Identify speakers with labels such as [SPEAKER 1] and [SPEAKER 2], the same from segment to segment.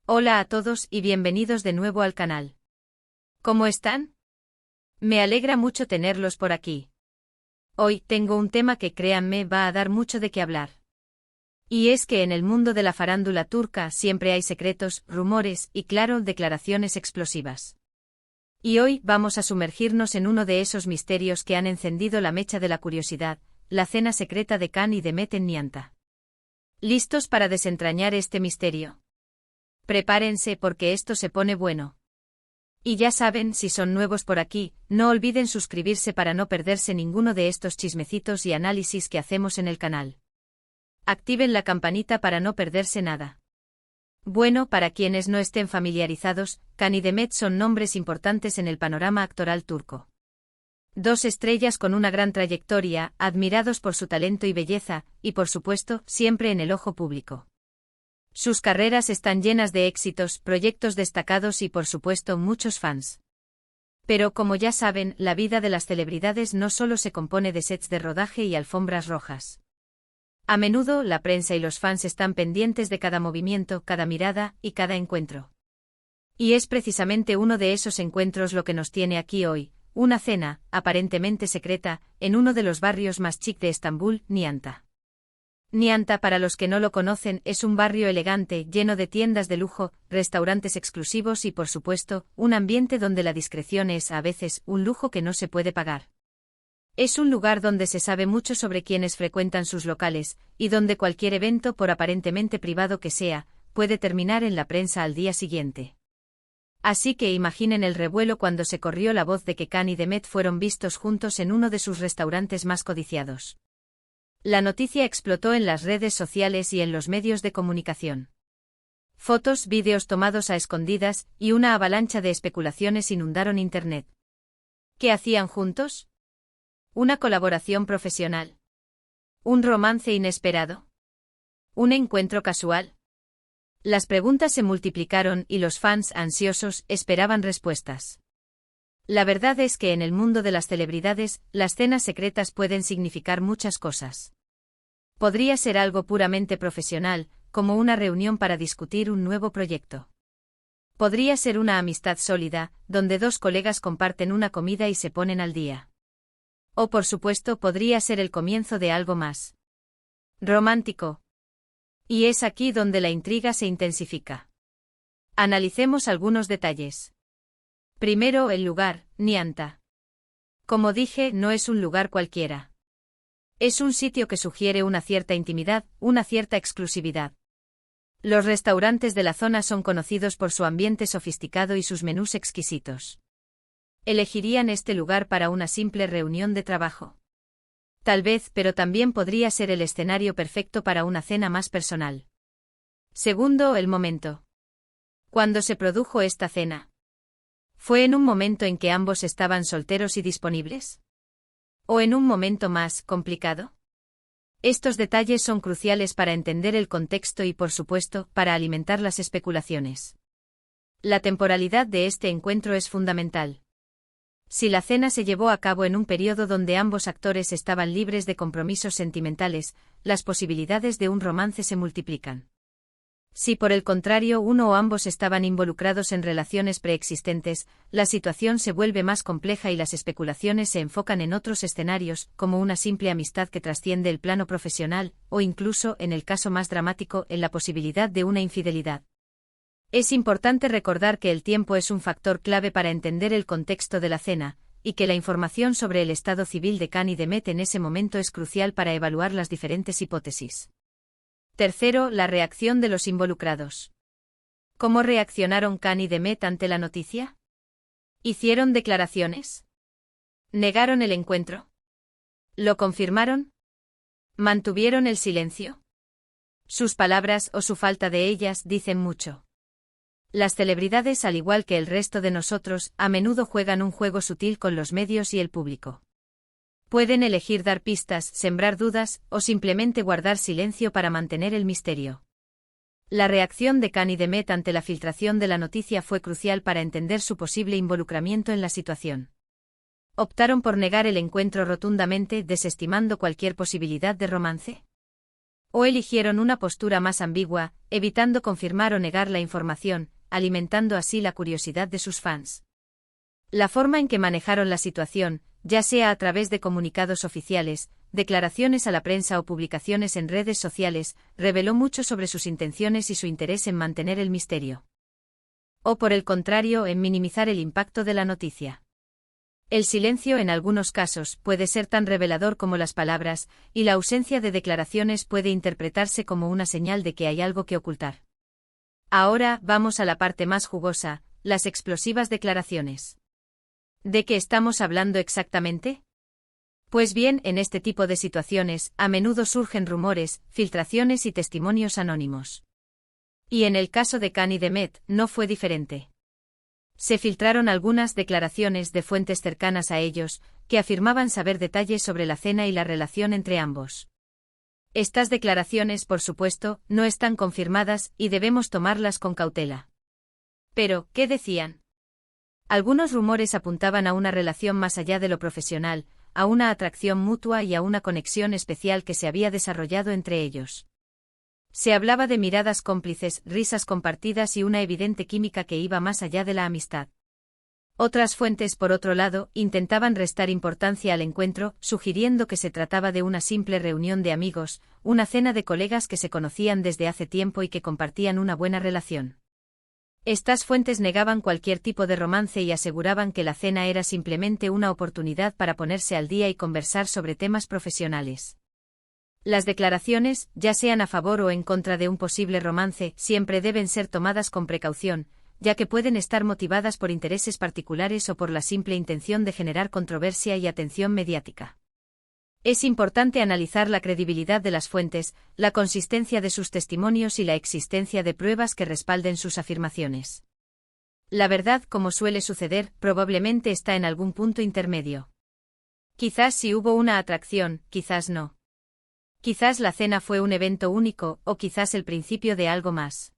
[SPEAKER 1] Hola a todos y bienvenidos de nuevo al canal. ¿Cómo están? Me alegra mucho tenerlos por aquí. Hoy tengo un tema que créanme va a dar mucho de qué hablar. Y es que en el mundo de la farándula turca siempre hay secretos, rumores y claro, declaraciones explosivas. Y hoy vamos a sumergirnos en uno de esos misterios que han encendido la mecha de la curiosidad, la cena secreta de Can y Demet en Nianta. ¿Listos para desentrañar este misterio? Prepárense porque esto se pone bueno. Y ya saben, si son nuevos por aquí, no olviden suscribirse para no perderse ninguno de estos chismecitos y análisis que hacemos en el canal. Activen la campanita para no perderse nada. Bueno, para quienes no estén familiarizados, Can y Demet son nombres importantes en el panorama actoral turco. Dos estrellas con una gran trayectoria, admirados por su talento y belleza, y por supuesto, siempre en el ojo público. Sus carreras están llenas de éxitos, proyectos destacados y por supuesto muchos fans. Pero como ya saben, la vida de las celebridades no solo se compone de sets de rodaje y alfombras rojas. A menudo la prensa y los fans están pendientes de cada movimiento, cada mirada y cada encuentro. Y es precisamente uno de esos encuentros lo que nos tiene aquí hoy, una cena, aparentemente secreta, en uno de los barrios más chic de Estambul, Nianta. Nianta, para los que no lo conocen, es un barrio elegante, lleno de tiendas de lujo, restaurantes exclusivos y por supuesto, un ambiente donde la discreción es, a veces, un lujo que no se puede pagar. Es un lugar donde se sabe mucho sobre quienes frecuentan sus locales, y donde cualquier evento, por aparentemente privado que sea, puede terminar en la prensa al día siguiente. Así que imaginen el revuelo cuando se corrió la voz de que Can y Demet fueron vistos juntos en uno de sus restaurantes más codiciados. La noticia explotó en las redes sociales y en los medios de comunicación. Fotos, vídeos tomados a escondidas y una avalancha de especulaciones inundaron Internet. ¿Qué hacían juntos? ¿Una colaboración profesional? ¿Un romance inesperado? ¿Un encuentro casual? Las preguntas se multiplicaron y los fans ansiosos esperaban respuestas. La verdad es que en el mundo de las celebridades, las cenas secretas pueden significar muchas cosas. Podría ser algo puramente profesional, como una reunión para discutir un nuevo proyecto. Podría ser una amistad sólida, donde dos colegas comparten una comida y se ponen al día. O por supuesto podría ser el comienzo de algo más romántico. Y es aquí donde la intriga se intensifica. Analicemos algunos detalles. Primero, el lugar, Nianta. Como dije, no es un lugar cualquiera. Es un sitio que sugiere una cierta intimidad, una cierta exclusividad. Los restaurantes de la zona son conocidos por su ambiente sofisticado y sus menús exquisitos. ¿Elegirían este lugar para una simple reunión de trabajo? Tal vez, pero también podría ser el escenario perfecto para una cena más personal. Segundo, el momento. ¿Cuándo se produjo esta cena? ¿Fue en un momento en que ambos estaban solteros y disponibles? ¿O en un momento más complicado? Estos detalles son cruciales para entender el contexto y, por supuesto, para alimentar las especulaciones. La temporalidad de este encuentro es fundamental. Si la cena se llevó a cabo en un periodo donde ambos actores estaban libres de compromisos sentimentales, las posibilidades de un romance se multiplican. Si por el contrario uno o ambos estaban involucrados en relaciones preexistentes, la situación se vuelve más compleja y las especulaciones se enfocan en otros escenarios, como una simple amistad que trasciende el plano profesional, o incluso, en el caso más dramático, en la posibilidad de una infidelidad. Es importante recordar que el tiempo es un factor clave para entender el contexto de la cena, y que la información sobre el estado civil de Can y Demet en ese momento es crucial para evaluar las diferentes hipótesis. Tercero, la reacción de los involucrados. ¿Cómo reaccionaron Can y Demet ante la noticia? ¿Hicieron declaraciones? ¿Negaron el encuentro? ¿Lo confirmaron? ¿Mantuvieron el silencio? Sus palabras o su falta de ellas dicen mucho. Las celebridades, al igual que el resto de nosotros, a menudo juegan un juego sutil con los medios y el público. Pueden elegir dar pistas, sembrar dudas, o simplemente guardar silencio para mantener el misterio. La reacción de Can y Demet ante la filtración de la noticia fue crucial para entender su posible involucramiento en la situación. Optaron por negar el encuentro rotundamente, desestimando cualquier posibilidad de romance. O eligieron una postura más ambigua, evitando confirmar o negar la información, alimentando así la curiosidad de sus fans. La forma en que manejaron la situación, ya sea a través de comunicados oficiales, declaraciones a la prensa o publicaciones en redes sociales, reveló mucho sobre sus intenciones y su interés en mantener el misterio. O por el contrario, en minimizar el impacto de la noticia. El silencio en algunos casos puede ser tan revelador como las palabras, y la ausencia de declaraciones puede interpretarse como una señal de que hay algo que ocultar. Ahora vamos a la parte más jugosa, las explosivas declaraciones. ¿De qué estamos hablando exactamente? Pues bien, en este tipo de situaciones, a menudo surgen rumores, filtraciones y testimonios anónimos. Y en el caso de Kanye y Demet, no fue diferente. Se filtraron algunas declaraciones de fuentes cercanas a ellos, que afirmaban saber detalles sobre la cena y la relación entre ambos. Estas declaraciones, por supuesto, no están confirmadas y debemos tomarlas con cautela. Pero, ¿qué decían? Algunos rumores apuntaban a una relación más allá de lo profesional, a una atracción mutua y a una conexión especial que se había desarrollado entre ellos. Se hablaba de miradas cómplices, risas compartidas y una evidente química que iba más allá de la amistad. Otras fuentes, por otro lado, intentaban restar importancia al encuentro, sugiriendo que se trataba de una simple reunión de amigos, una cena de colegas que se conocían desde hace tiempo y que compartían una buena relación. Estas fuentes negaban cualquier tipo de romance y aseguraban que la cena era simplemente una oportunidad para ponerse al día y conversar sobre temas profesionales. Las declaraciones, ya sean a favor o en contra de un posible romance, siempre deben ser tomadas con precaución, ya que pueden estar motivadas por intereses particulares o por la simple intención de generar controversia y atención mediática. Es importante analizar la credibilidad de las fuentes, la consistencia de sus testimonios y la existencia de pruebas que respalden sus afirmaciones. La verdad, como suele suceder, probablemente está en algún punto intermedio. Quizás sí hubo una atracción, quizás no. Quizás la cena fue un evento único, o quizás el principio de algo más.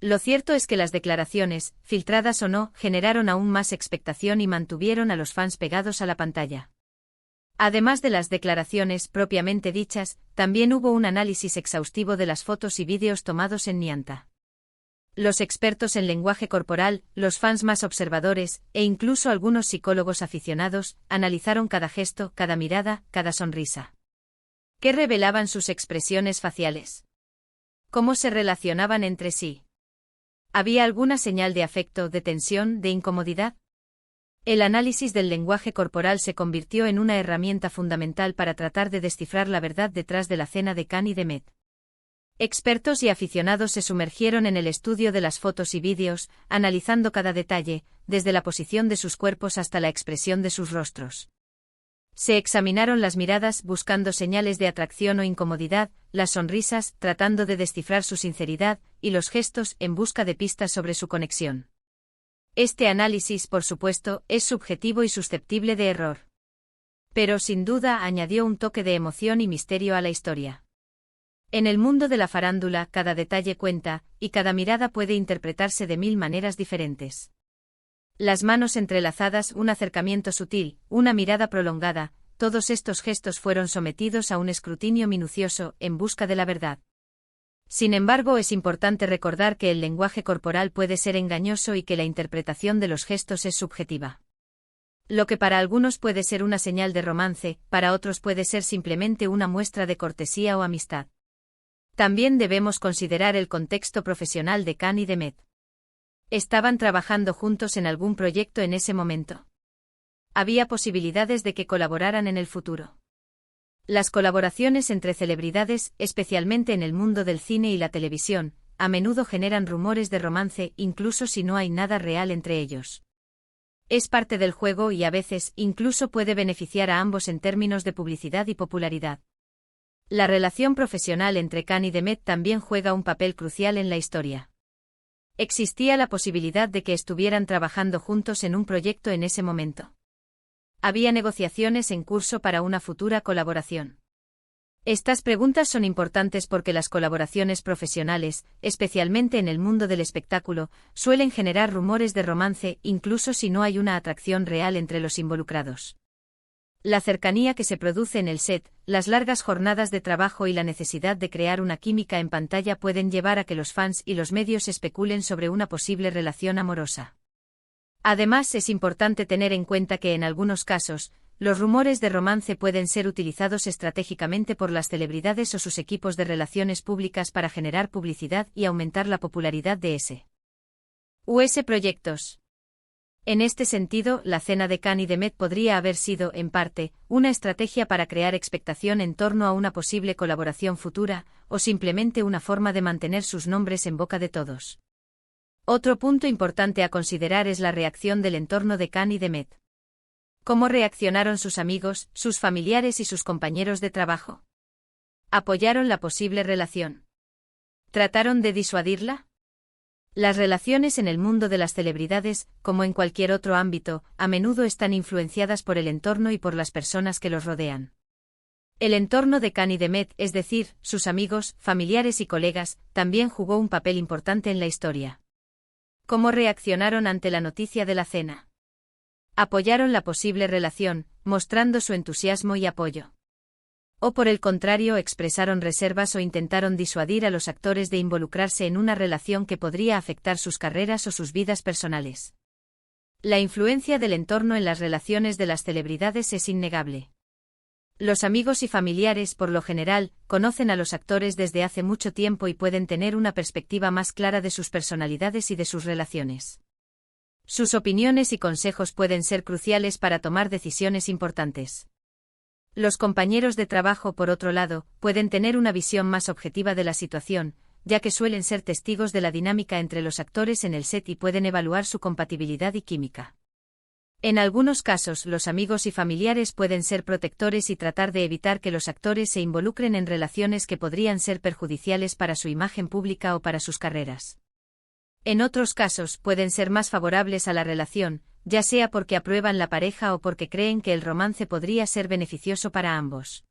[SPEAKER 1] Lo cierto es que las declaraciones, filtradas o no, generaron aún más expectación y mantuvieron a los fans pegados a la pantalla. Además de las declaraciones propiamente dichas, también hubo un análisis exhaustivo de las fotos y vídeos tomados en Nianta. Los expertos en lenguaje corporal, los fans más observadores, e incluso algunos psicólogos aficionados, analizaron cada gesto, cada mirada, cada sonrisa. ¿Qué revelaban sus expresiones faciales? ¿Cómo se relacionaban entre sí? ¿Había alguna señal de afecto, de tensión, de incomodidad? El análisis del lenguaje corporal se convirtió en una herramienta fundamental para tratar de descifrar la verdad detrás de la cena de Kanye y Demet. Expertos y aficionados se sumergieron en el estudio de las fotos y vídeos, analizando cada detalle, desde la posición de sus cuerpos hasta la expresión de sus rostros. Se examinaron las miradas buscando señales de atracción o incomodidad, las sonrisas tratando de descifrar su sinceridad, y los gestos en busca de pistas sobre su conexión. Este análisis, por supuesto, es subjetivo y susceptible de error. Pero sin duda añadió un toque de emoción y misterio a la historia. En el mundo de la farándula, cada detalle cuenta, y cada mirada puede interpretarse de 1000 maneras diferentes. Las manos entrelazadas, un acercamiento sutil, una mirada prolongada, todos estos gestos fueron sometidos a un escrutinio minucioso, en busca de la verdad. Sin embargo, es importante recordar que el lenguaje corporal puede ser engañoso y que la interpretación de los gestos es subjetiva. Lo que para algunos puede ser una señal de romance, para otros puede ser simplemente una muestra de cortesía o amistad. También debemos considerar el contexto profesional de Kanye y Demet. ¿Estaban trabajando juntos en algún proyecto en ese momento? ¿Había posibilidades de que colaboraran en el futuro? Las colaboraciones entre celebridades, especialmente en el mundo del cine y la televisión, a menudo generan rumores de romance incluso si no hay nada real entre ellos. Es parte del juego y a veces incluso puede beneficiar a ambos en términos de publicidad y popularidad. La relación profesional entre Kanye y Demet también juega un papel crucial en la historia. ¿Existía la posibilidad de que estuvieran trabajando juntos en un proyecto en ese momento? ¿Había negociaciones en curso para una futura colaboración? Estas preguntas son importantes porque las colaboraciones profesionales, especialmente en el mundo del espectáculo, suelen generar rumores de romance incluso si no hay una atracción real entre los involucrados. La cercanía que se produce en el set, las largas jornadas de trabajo y la necesidad de crear una química en pantalla pueden llevar a que los fans y los medios especulen sobre una posible relación amorosa. Además, es importante tener en cuenta que en algunos casos, los rumores de romance pueden ser utilizados estratégicamente por las celebridades o sus equipos de relaciones públicas para generar publicidad y aumentar la popularidad de US proyectos. En este sentido, la cena de Khan y de Met podría haber sido, en parte, una estrategia para crear expectación en torno a una posible colaboración futura, o simplemente una forma de mantener sus nombres en boca de todos. Otro punto importante a considerar es la reacción del entorno de Khan y de Met. ¿Cómo reaccionaron sus amigos, sus familiares y sus compañeros de trabajo? ¿Apoyaron la posible relación? ¿Trataron de disuadirla? Las relaciones en el mundo de las celebridades, como en cualquier otro ámbito, a menudo están influenciadas por el entorno y por las personas que los rodean. El entorno de Khan y de Met, es decir, sus amigos, familiares y colegas, también jugó un papel importante en la historia. ¿Cómo reaccionaron ante la noticia de la cena? ¿Apoyaron la posible relación, mostrando su entusiasmo y apoyo? ¿O por el contrario expresaron reservas o intentaron disuadir a los actores de involucrarse en una relación que podría afectar sus carreras o sus vidas personales? La influencia del entorno en las relaciones de las celebridades es innegable. Los amigos y familiares, por lo general, conocen a los actores desde hace mucho tiempo y pueden tener una perspectiva más clara de sus personalidades y de sus relaciones. Sus opiniones y consejos pueden ser cruciales para tomar decisiones importantes. Los compañeros de trabajo, por otro lado, pueden tener una visión más objetiva de la situación, ya que suelen ser testigos de la dinámica entre los actores en el set y pueden evaluar su compatibilidad y química. En algunos casos, los amigos y familiares pueden ser protectores y tratar de evitar que los actores se involucren en relaciones que podrían ser perjudiciales para su imagen pública o para sus carreras. En otros casos, pueden ser más favorables a la relación, ya sea porque aprueban la pareja o porque creen que el romance podría ser beneficioso para ambos.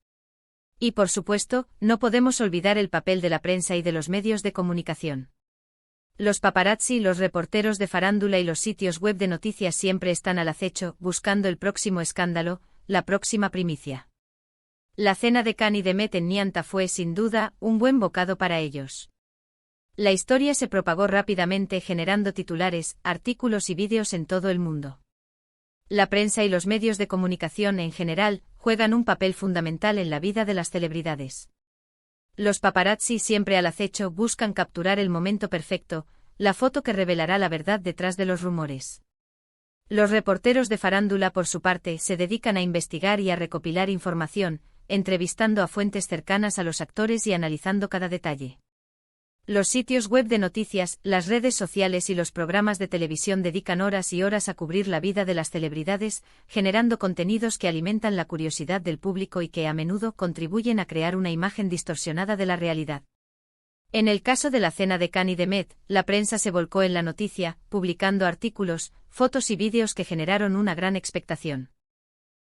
[SPEAKER 1] Y por supuesto, no podemos olvidar el papel de la prensa y de los medios de comunicación. Los paparazzi, los reporteros de farándula y los sitios web de noticias siempre están al acecho, buscando el próximo escándalo, la próxima primicia. La cena de Khan y de Met en Nianta fue, sin duda, un buen bocado para ellos. La historia se propagó rápidamente generando titulares, artículos y vídeos en todo el mundo. La prensa y los medios de comunicación en general juegan un papel fundamental en la vida de las celebridades. Los paparazzi, siempre al acecho, buscan capturar el momento perfecto, la foto que revelará la verdad detrás de los rumores. Los reporteros de farándula, por su parte, se dedican a investigar y a recopilar información, entrevistando a fuentes cercanas a los actores y analizando cada detalle. Los sitios web de noticias, las redes sociales y los programas de televisión dedican horas y horas a cubrir la vida de las celebridades, generando contenidos que alimentan la curiosidad del público y que a menudo contribuyen a crear una imagen distorsionada de la realidad. En el caso de la cena de Khan y de Met, la prensa se volcó en la noticia, publicando artículos, fotos y vídeos que generaron una gran expectación.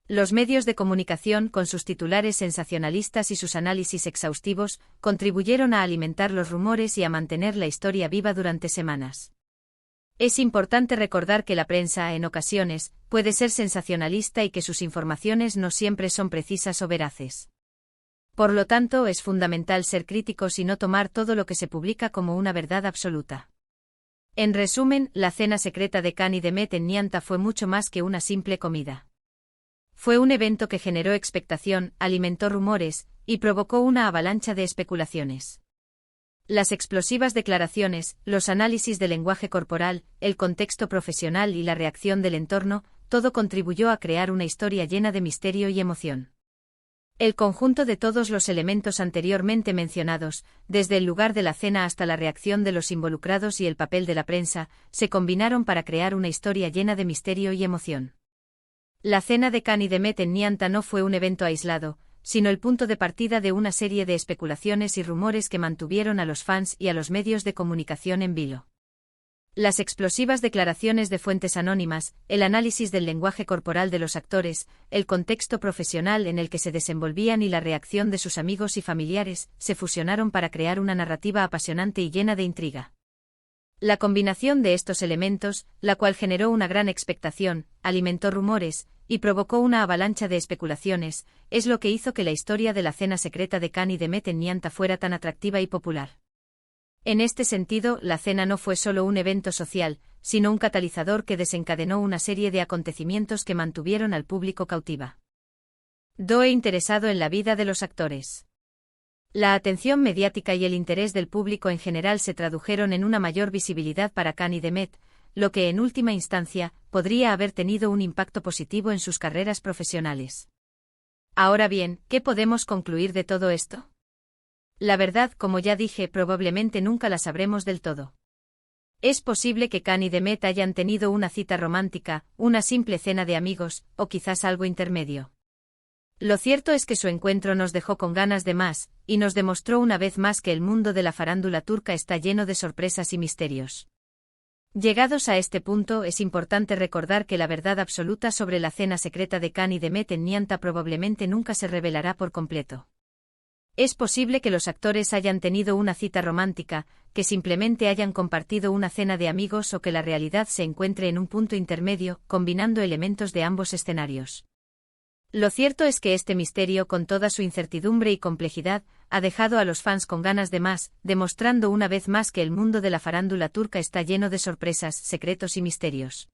[SPEAKER 1] Los medios de comunicación, con sus titulares sensacionalistas y sus análisis exhaustivos, contribuyeron a alimentar los rumores y a mantener la historia viva durante semanas. Es importante recordar que la prensa, en ocasiones, puede ser sensacionalista y que sus informaciones no siempre son precisas o veraces. Por lo tanto, es fundamental ser críticos y no tomar todo lo que se publica como una verdad absoluta. En resumen, la cena secreta de Khan y de Met en Nianta fue mucho más que una simple comida. Fue un evento que generó expectación, alimentó rumores, y provocó una avalancha de especulaciones. Las explosivas declaraciones, los análisis del lenguaje corporal, el contexto profesional y la reacción del entorno, todo contribuyó a crear una historia llena de misterio y emoción. El conjunto de todos los elementos anteriormente mencionados, desde el lugar de la cena hasta la reacción de los involucrados y el papel de la prensa, se combinaron para crear una historia llena de misterio y emoción. La cena de Khan y de Met en Nianta no fue un evento aislado, sino el punto de partida de una serie de especulaciones y rumores que mantuvieron a los fans y a los medios de comunicación en vilo. Las explosivas declaraciones de fuentes anónimas, el análisis del lenguaje corporal de los actores, el contexto profesional en el que se desenvolvían y la reacción de sus amigos y familiares, se fusionaron para crear una narrativa apasionante y llena de intriga. La combinación de estos elementos, la cual generó una gran expectación, alimentó rumores, y provocó una avalancha de especulaciones, es lo que hizo que la historia de la cena secreta de Khan y Demet en Nianta fuera tan atractiva y popular. En este sentido, la cena no fue solo un evento social, sino un catalizador que desencadenó una serie de acontecimientos que mantuvieron al público cautiva. Interesado en la vida de los actores. La atención mediática y el interés del público en general se tradujeron en una mayor visibilidad para Khan y Demet, lo que en última instancia podría haber tenido un impacto positivo en sus carreras profesionales. Ahora bien, ¿qué podemos concluir de todo esto? La verdad, como ya dije, probablemente nunca la sabremos del todo. Es posible que Khan y Demet hayan tenido una cita romántica, una simple cena de amigos, o quizás algo intermedio. Lo cierto es que su encuentro nos dejó con ganas de más, y nos demostró una vez más que el mundo de la farándula turca está lleno de sorpresas y misterios. Llegados a este punto, es importante recordar que la verdad absoluta sobre la cena secreta de Khan y Demet en Nianta probablemente nunca se revelará por completo. Es posible que los actores hayan tenido una cita romántica, que simplemente hayan compartido una cena de amigos o que la realidad se encuentre en un punto intermedio, combinando elementos de ambos escenarios. Lo cierto es que este misterio, con toda su incertidumbre y complejidad, ha dejado a los fans con ganas de más, demostrando una vez más que el mundo de la farándula turca está lleno de sorpresas, secretos y misterios.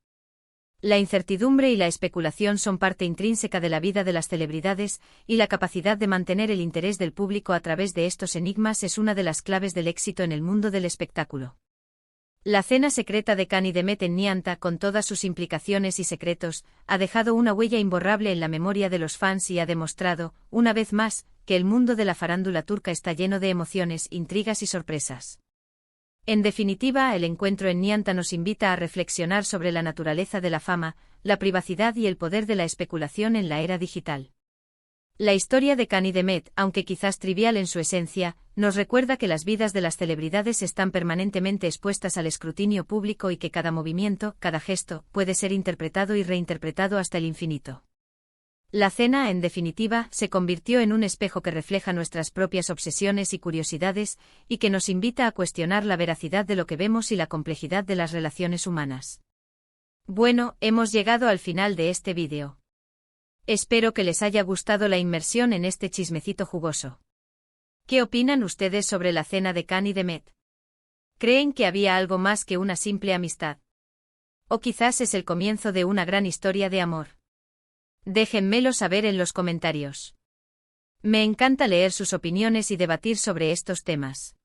[SPEAKER 1] La incertidumbre y la especulación son parte intrínseca de la vida de las celebridades, y la capacidad de mantener el interés del público a través de estos enigmas es una de las claves del éxito en el mundo del espectáculo. La cena secreta de Khan y Demet en Nianta, con todas sus implicaciones y secretos, ha dejado una huella imborrable en la memoria de los fans y ha demostrado, una vez más, que el mundo de la farándula turca está lleno de emociones, intrigas y sorpresas. En definitiva, el encuentro en Nianta nos invita a reflexionar sobre la naturaleza de la fama, la privacidad y el poder de la especulación en la era digital. La historia de Khan y Demet, aunque quizás trivial en su esencia, nos recuerda que las vidas de las celebridades están permanentemente expuestas al escrutinio público y que cada movimiento, cada gesto, puede ser interpretado y reinterpretado hasta el infinito. La cena, en definitiva, se convirtió en un espejo que refleja nuestras propias obsesiones y curiosidades, y que nos invita a cuestionar la veracidad de lo que vemos y la complejidad de las relaciones humanas. Bueno, hemos llegado al final de este vídeo. Espero que les haya gustado la inmersión en este chismecito jugoso. ¿Qué opinan ustedes sobre la cena de Khan y Demet? ¿Creen que había algo más que una simple amistad? ¿O quizás es el comienzo de una gran historia de amor? Déjenmelo saber en los comentarios. Me encanta leer sus opiniones y debatir sobre estos temas.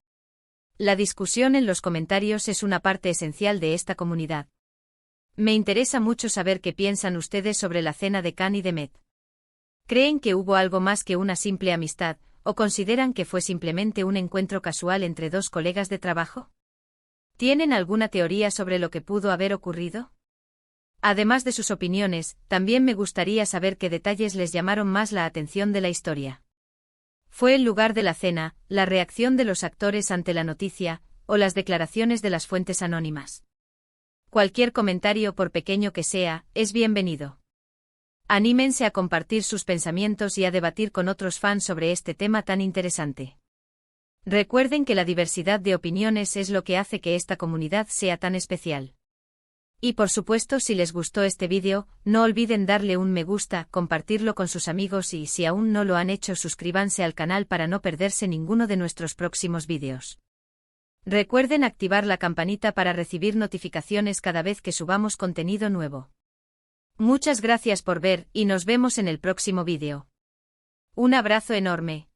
[SPEAKER 1] La discusión en los comentarios es una parte esencial de esta comunidad. Me interesa mucho saber qué piensan ustedes sobre la cena de Khan y Demet. ¿Creen que hubo algo más que una simple amistad, o consideran que fue simplemente un encuentro casual entre dos colegas de trabajo? ¿Tienen alguna teoría sobre lo que pudo haber ocurrido? Además de sus opiniones, también me gustaría saber qué detalles les llamaron más la atención de la historia. ¿Fue el lugar de la cena, la reacción de los actores ante la noticia, o las declaraciones de las fuentes anónimas? Cualquier comentario, por pequeño que sea, es bienvenido. Anímense a compartir sus pensamientos y a debatir con otros fans sobre este tema tan interesante. Recuerden que la diversidad de opiniones es lo que hace que esta comunidad sea tan especial. Y por supuesto, si les gustó este vídeo, no olviden darle un me gusta, compartirlo con sus amigos y si aún no lo han hecho, suscríbanse al canal para no perderse ninguno de nuestros próximos vídeos. Recuerden activar la campanita para recibir notificaciones cada vez que subamos contenido nuevo. Muchas gracias por ver y nos vemos en el próximo vídeo. Un abrazo enorme.